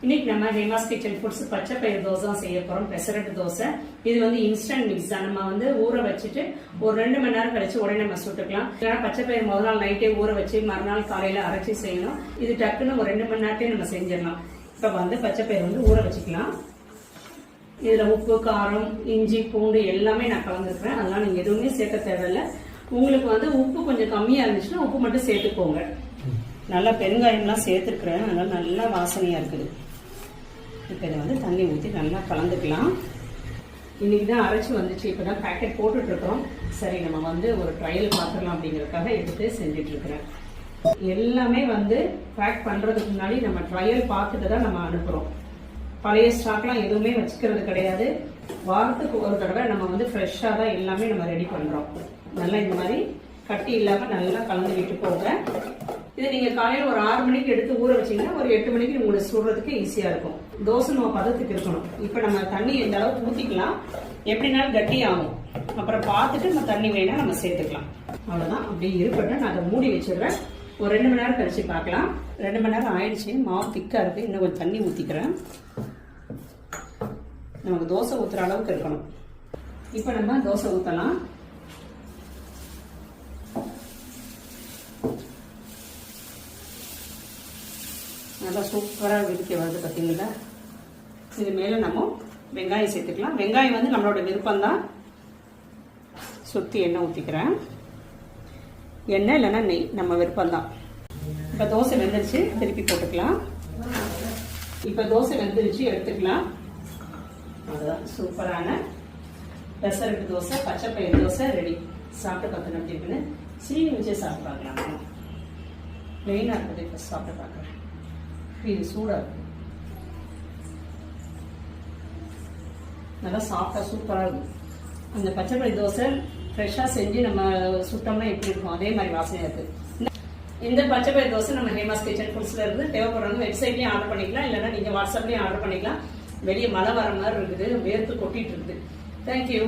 இன்னைக்கு நம்ம Hema's kitchen foods பச்சை பயிர் தோசை தான் செய்ய போறோம். பெசரட்டு தோசை. இது வந்து இன்ஸ்டன்ட் மிக்ஸ் தான். நம்ம வந்து ஊற வச்சுட்டு ஒரு 2 மணி நேரம் கழிச்சு உடனே நம்ம சுட்டுக்கலாம். இல்லைன்னா பச்சை பயிர் முதல் நாள் நைட்டே ஊற வச்சு மறுநாள் காலையில அரைச்சி செய்யணும். இது டக்குன்னு ஒரு 2 மணி நேரத்தையும் நம்ம செஞ்சிடலாம். இப்ப வந்து பச்சை பயிர் வந்து ஊற வச்சுக்கலாம். இதுல உப்பு, காரம், இஞ்சி, பூண்டு எல்லாமே நான் கலந்துருக்கிறேன். அதெல்லாம் நீங்க எதுவுமே சேர்க்க தேவையில்லை. உங்களுக்கு வந்து உப்பு கொஞ்சம் கம்மியா இருந்துச்சுன்னா உப்பு மட்டும் சேர்த்துக்கோங்க. நல்லா பெருங்காயம்லாம் சேர்த்துருக்குறேன். அதனால நல்லா வாசனையா இருக்குது. இப்போ இதை வந்து தண்ணி ஊற்றி நல்லா கலந்துக்கலாம். இன்னைக்கு தான் அரைச்சி வந்துச்சு. இப்போ தான் பேக்கெட் போட்டுட்ருக்கோம். சரி, நம்ம வந்து ஒரு ட்ரையல் பார்த்துடலாம் அப்படிங்கிறதுக்காக எடுத்து செஞ்சிட்ருக்கிறேன். எல்லாமே வந்து பேக் பண்ணுறதுக்கு முன்னாடி நம்ம ட்ரையல் பார்த்துட்டு தான் நம்ம அனுப்புகிறோம். பழைய ஸ்டாக்லாம் எதுவுமே வச்சுக்கிறது கிடையாது. வாரத்துக்கு ஒரு தடவை நம்ம வந்து ஃப்ரெஷ்ஷாக தான் எல்லாமே நம்ம ரெடி பண்ணுறோம். நல்லா இந்த மாதிரி கட்டி இல்லாமல் நல்லா கலந்து விட்டு போங்க. இது நீங்க காலையில ஒரு 6 மணிக்கு எடுத்து ஊற வச்சீங்கன்னா ஒரு 8 மணிக்கு உங்களுக்கு சுடுறதுக்கு ஈஸியா இருக்கும். தோசை நம்ம பதத்துக்கு இருக்கணும். இப்ப நம்ம தண்ணி எந்த அளவுக்கு ஊத்திக்கலாம், எப்படினாலும் கட்டி ஆகும். அப்புறம் பார்த்துட்டு நம்ம தண்ணி வேணா நம்ம சேர்த்துக்கலாம். அவ்வளவுதான். அப்படி இருக்கட்டும். நான் அதை மூடி வச்சிடுறேன். ஒரு 2 மணி நேரம் கழிச்சு பார்க்கலாம். 2 மணி நேரம் ஆயிடுச்சு. மாவு திக்கா இருக்கு. இன்னும் கொஞ்சம் தண்ணி ஊத்திக்கிறேன். நமக்கு தோசை ஊத்துற அளவுக்கு இருக்கணும். இப்ப நம்ம தோசை ஊத்தலாம். நல்லா சூப்பராக விரிக்க வருது பார்த்தீங்களா. இது மேலே நம்ம வெங்காயம் சேர்த்துக்கலாம். வெங்காயம் வந்து நம்மளோட விருப்பம்தான். சுற்றி எண்ணெய் ஊற்றிக்கிறேன். எண்ணெய் இல்லைன்னா நெய் நம்ம விருப்பம்தான். இப்போ தோசை வெந்துருச்சு, திருப்பி போட்டுக்கலாம். இப்போ தோசை வெந்துருச்சு, எடுத்துக்கலாம். அதுதான் சூப்பரான பெசரட்டு தோசை, பச்சை பயிர் தோசை ரெடி. சாப்பிட்டு பார்த்து நம்பிட்டுன்னு சீனி வச்சே சாப்பிட்டு பார்க்கலாம். ப்ளெயினாக இருக்குது. இப்போ சாப்பிட்டு பார்க்குறேன். இது சூடா இருக்கு. நல்லா சாஃப்டா சூப்பரா இருக்கும். அந்த பச்சை பயிர் தோசை ஃப்ரெஷ்ஷா செஞ்சு நம்ம சுட்டோம்னா எப்படி இருக்கும் அதே மாதிரி வாசனையா இருக்கு. இந்த பச்சை பயிர் தோசை நம்ம ஹேமாஸ் கிச்சன் ஃபுட்ஸ்ல இருந்து தேவைப்படுறவங்க வெப்சைட்லயும் ஆர்டர் பண்ணிக்கலாம். இல்லைன்னா நீங்க வாட்ஸ்அப்லயும் ஆர்டர் பண்ணிக்கலாம். வெளியே மழை வர மாதிரி இருக்குது, வேர்த்து கொட்டிட்டு இருக்குது. தேங்க்யூ.